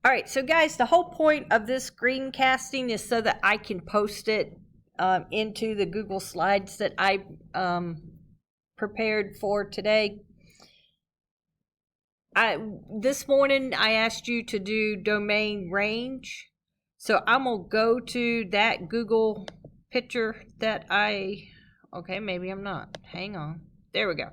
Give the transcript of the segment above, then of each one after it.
All right, so guys, the whole point of this screencasting is so that I can post it into the Google Slides that I prepared for today. This morning I asked you to do domain range, so I'm gonna go to that Google picture that okay, maybe I'm not. Hang on. There we go.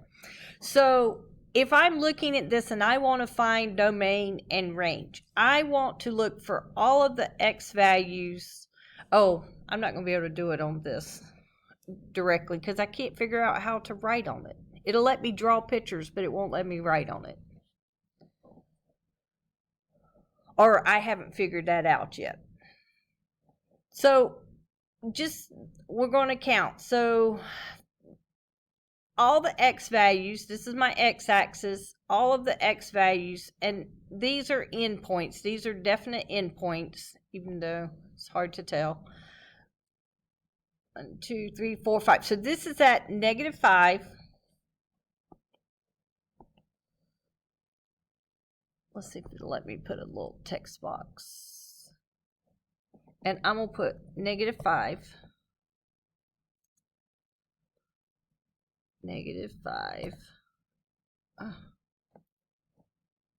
So if I'm looking at this and I want to find domain and range, I want to look for all of the X values. Oh, I'm not going to be able to do it on this directly because I can't figure out how to write on it. It'll let me draw pictures, but it won't let me write on it. Or I haven't figured that out yet. So we're going to count. So all the X values, this is my X axis, all of the X values, and these are endpoints. These are definite endpoints, even though it's hard to tell. 1, 2, 3, 4, 5. So this is at -5. Let's see if it'll let me put a little text box. And I'm going to put -5. -5.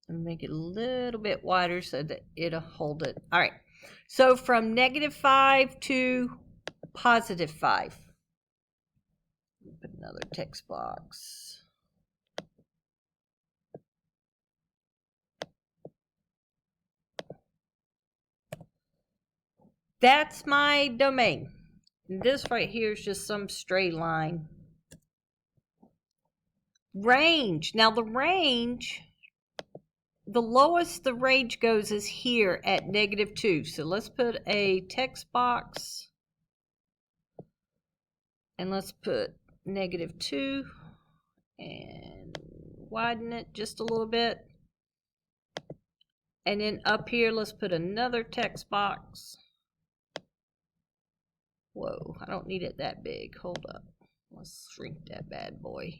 And make it a little bit wider so that it'll hold it. All right. So from -5 to +5. Put another text box. That's my domain. This right here is just some straight line. Range. Now the range, the lowest the range goes is here at -2. So let's put a text box and let's put -2 and widen it just a little bit. And then up here, let's put another text box. Whoa, I don't need it that big. Hold up. Let's shrink that bad boy.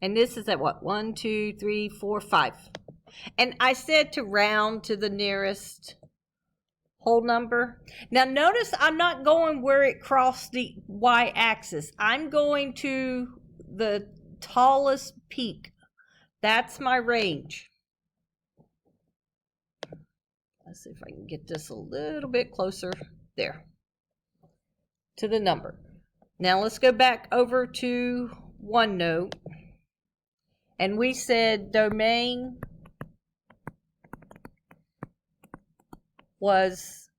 And this is at what? 1, 2, 3, 4, 5. And I said to round to the nearest whole number. Now notice I'm not going where it crossed the y-axis. I'm going to the tallest peak. That's my range. Let's see if I can get this a little bit closer. There. To the number. Now let's go back over to OneNote. And we said domain was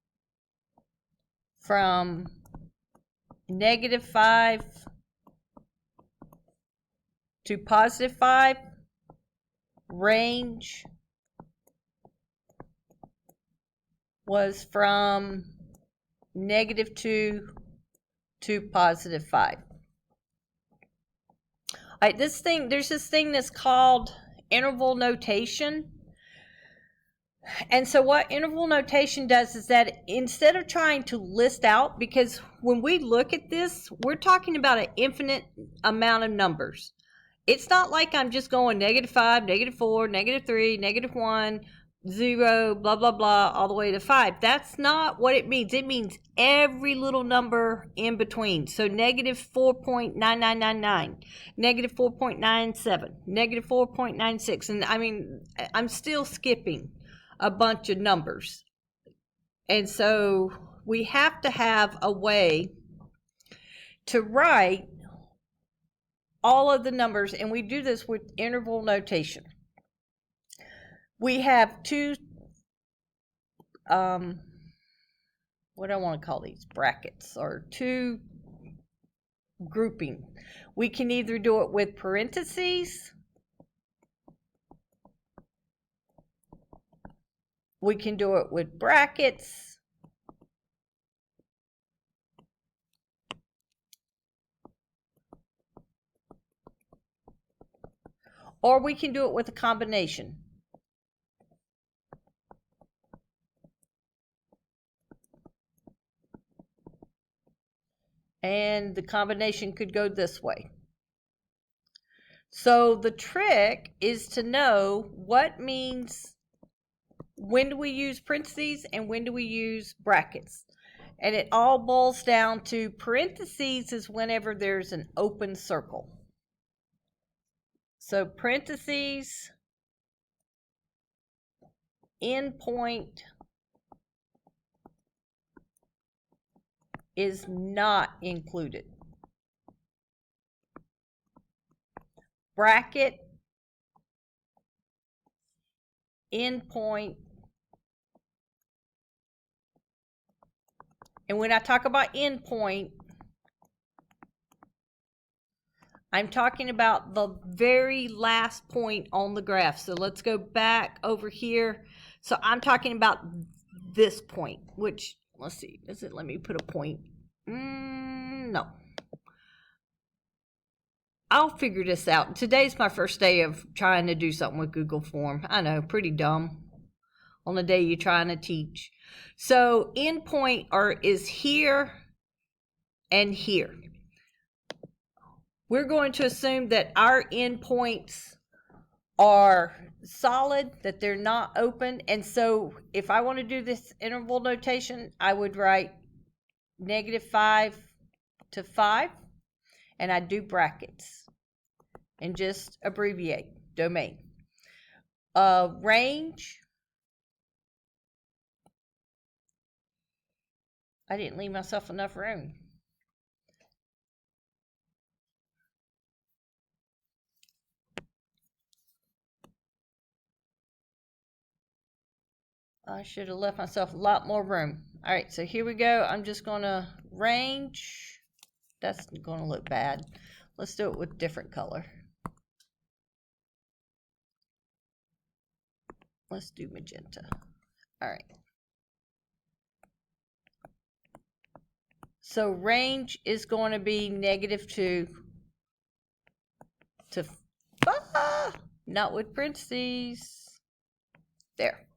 from -5 to +5. Range was from -2 to +5. All right, there's this thing that's called interval notation. And so what interval notation does is that instead of trying to list out, because when we look at this, we're talking about an infinite amount of numbers. It's not like I'm just going -5, -4, -3, -1, 0, blah, blah, blah, all the way to 5. That's not what it means. It means every little number in between. So -4.9999, -4.97, -4.96. And I mean, I'm still skipping a bunch of numbers. And so we have to have a way to write all of the numbers, and we do this with interval notation. We have two, what do I want to call these? Brackets, or two grouping. We can either do it with parentheses, we can do it with brackets, or we can do it with a combination. And the combination could go this way. So the trick is to know what means when do we use parentheses and when do we use brackets? And it all boils down to parentheses is whenever there's an open circle. So parentheses, endpoint is not included. Bracket, endpoint, and when I talk about endpoint, I'm talking about the very last point on the graph. So let's go back over here. So I'm talking about this point, which, let's see, does it let me put a point? No. I'll figure this out. Today's my first day of trying to do something with Google Form. I know, pretty dumb on the day you're trying to teach. So endpoint is here and here. We're going to assume that our endpoints are solid, that they're not open. And so if I want to do this interval notation, I would write -5 to 5, and I do brackets and just abbreviate domain. Range, I didn't leave myself enough room. I should have left myself a lot more room. All right, so here we go. I'm just going to range. That's going to look bad. Let's do it with different color. Let's do magenta. All right. So range is going to be -2 to 5, not with parentheses. There.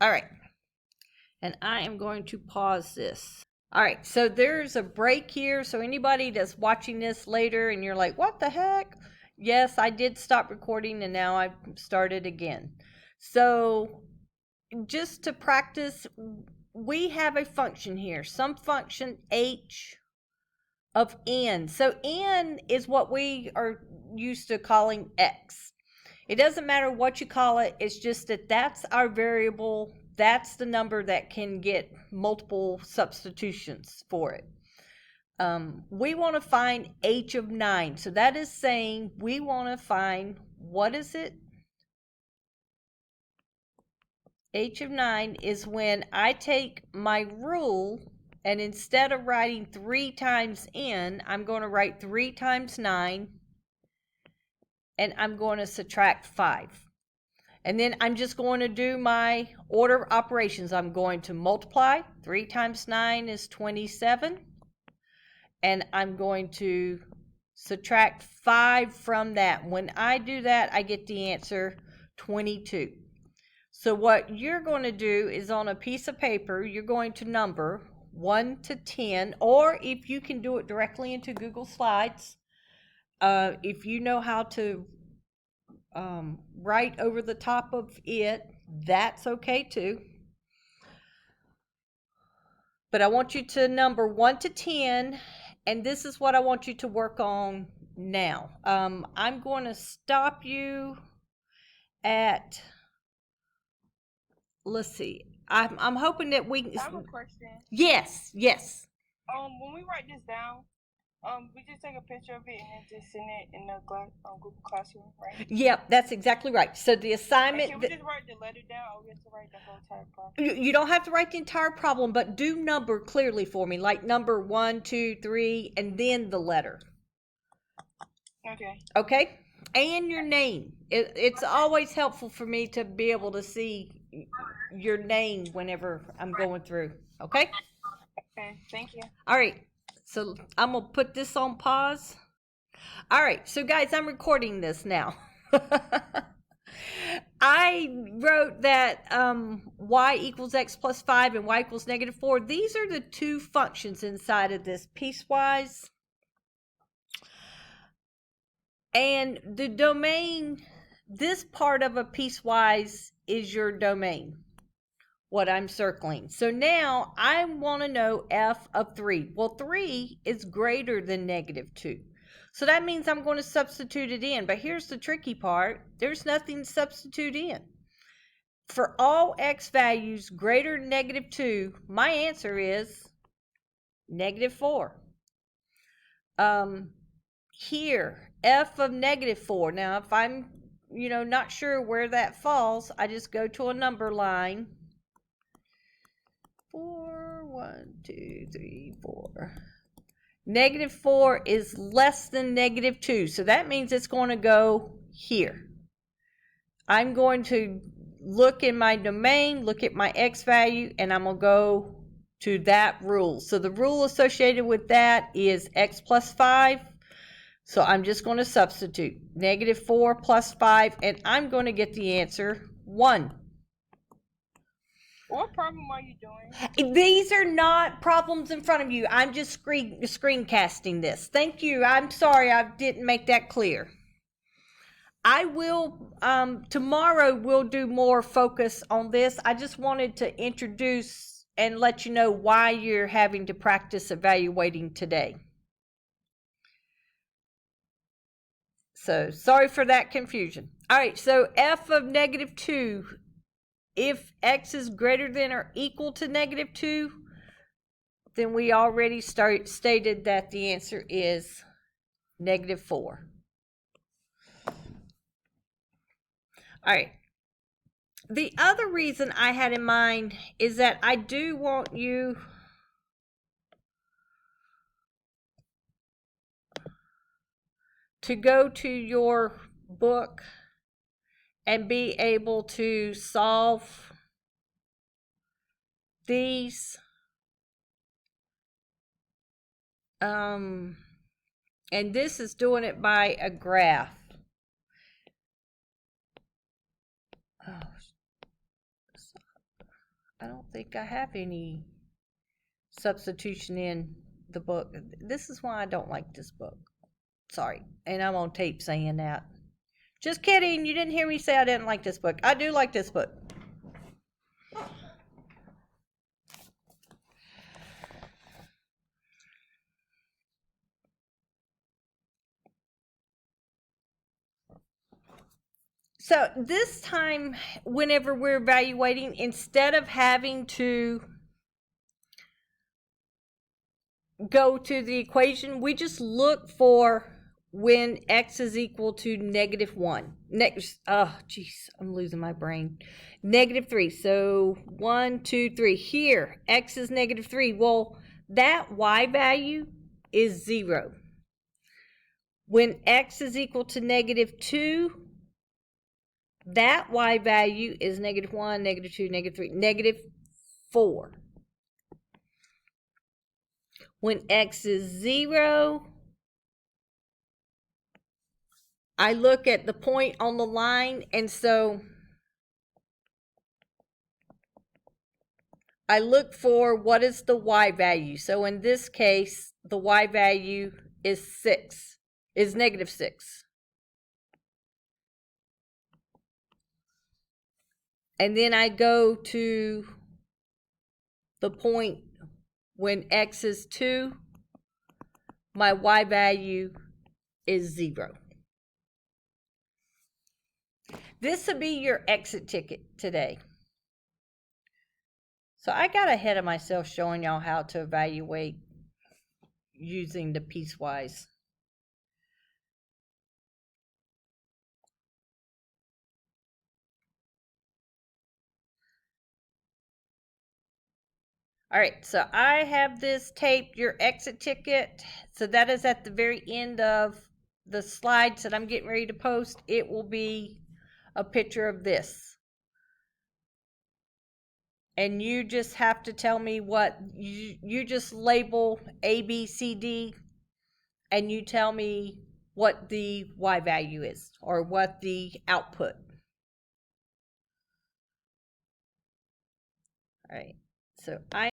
All right, and I am going to pause this. All right, so there's a break here. So anybody that's watching this later and you're like, what the heck? Yes, I did stop recording and now I've started again. So just to practice, we have a function here, some function h of n. So n is what we are used to calling x. It doesn't matter what you call it, it's just that that's our variable, that's the number that can get multiple substitutions for it. We want to find h of 9, so that is saying we want to find, what is it? H of 9 is when I take my rule and instead of writing 3 times n, I'm going to write 3 times 9. And I'm going to subtract 5. And then I'm just going to do my order operations. I'm going to multiply. 3 times 9 is 27. And I'm going to subtract 5 from that. When I do that, I get the answer 22. So what you're going to do is on a piece of paper, you're going to number 1 to 10, or if you can do it directly into Google Slides, if you know how to write over the top of it, that's okay too. But I want you to number 1 to 10, and this is what I want you to work on now. I'm going to stop you at, let's see, I'm hoping that we can. I have a question. Yes. When we write this down, we just take a picture of it and then just send it in the Google Classroom, right? Yep, that's exactly right. So the assignment. Can we just write the letter down, or we have to write the whole entire problem? You don't have to write the entire problem, but do number clearly for me, like number 1, 2, 3, and then the letter. Okay. Okay? And your name. It's always helpful for me to be able to see your name whenever I'm going through. Okay? Okay, thank you. All right. So I'm going to put this on pause. All right. So guys, I'm recording this now. I wrote that y equals x plus 5 and y equals negative 4. These are the two functions inside of this piecewise. And the domain, this part of a piecewise is your domain, what I'm circling. So now I want to know f of 3. Well, 3 is greater than negative 2. So that means I'm going to substitute it in. But here's the tricky part. There's nothing to substitute in. For all x values greater than negative 2, my answer is negative 4. Here, f of negative 4. Now, if I'm, not sure where that falls, I just go to a number line. 4, 1, 2, 3, 4. Negative 4 is less than negative 2. So that means it's going to go here. I'm going to look in my domain, look at my x value, and I'm going to go to that rule. So the rule associated with that is x plus 5. So I'm just going to substitute negative 4 plus 5, and I'm going to get the answer 1. What problem are you doing? These are not problems in front of you. I'm just screencasting this. Thank you. I'm sorry I didn't make that clear. I will, tomorrow we'll do more focus on this. I just wanted to introduce and let you know why you're having to practice evaluating today. So sorry for that confusion. All right, so f of negative 2, if x is greater than or equal to negative 2, then we already stated that the answer is negative 4. All right. The other reason I had in mind is that I do want you to go to your book and be able to solve these. And this is doing it by a graph. Oh, I don't think I have any substitution in the book. This is why I don't like this book. Sorry. And I'm on tape saying that. Just kidding. You didn't hear me say I didn't like this book. I do like this book. So this time, whenever we're evaluating, instead of having to go to the equation, we just look for when x is equal to negative 1. Oh, geez, I'm losing my brain. Negative 3. So 1, 2, 3. Here, x is negative 3. Well, that y value is 0. When x is equal to negative 2, that y value is negative 1, negative 2, negative 3, negative 4. When x is 0, I look at the point on the line, and so I look for what is the y value. So in this case, the y value is negative 6. And then I go to the point when x is 2, my y value is 0. This will be your exit ticket today. So I got ahead of myself showing y'all how to evaluate using the piecewise. All right, so I have this taped, your exit ticket. So that is at the very end of the slides that I'm getting ready to post. It will be a picture of this. And you just have to tell me what, you just label A, B, C, D, and you tell me what the Y value is, or what the output All right. So I